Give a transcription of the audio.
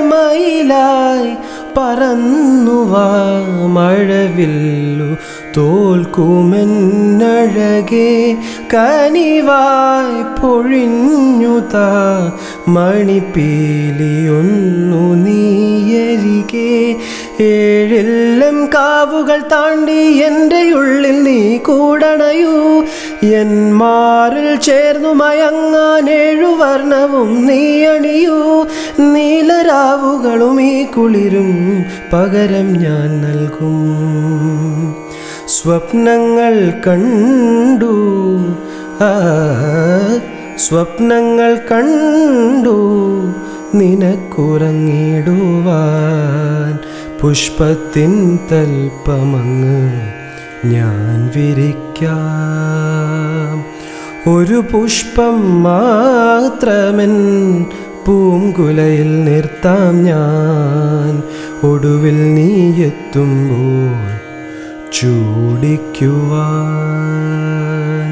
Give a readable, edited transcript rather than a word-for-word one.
മയിലായി പറന്നുവാ മഴവില്ലു തോൽക്കുമെന്നഴകേ കനിവായി പൊഴിഞ്ഞുതാ മണിപ്പീലിയൊന്നു നീയരികെ ഏഴെല്ലം കാവുകൾ താണ്ടി എൻ്റെ ഉള്ളിൽ നീ കൂടണയൂ എൻ മാറിൽ ചേർന്നു മയങ്ങാൻ ഏഴുവർണ്ണവും നീ അണിയൂ നീലരാവുകളും ഈ കുളിരും പകരം ഞാൻ നൽകും സ്വപ്നങ്ങൾ കണ്ടു സ്വപ്നങ്ങൾ കണ്ടു നിനക്കുറങ്ങിടുവാൻ പുഷ്പത്തിൻ തൽപ്പമങ്ങ് ഞാൻ വിരിക്കാം ഒരു പുഷ്പം മാത്രമെൻ പൂങ്കുലയിൽ നിർത്താം ഞാൻ ഒടുവിൽ നീ എത്തുമ്പോൾ ചൂടിക്കുവാൻ.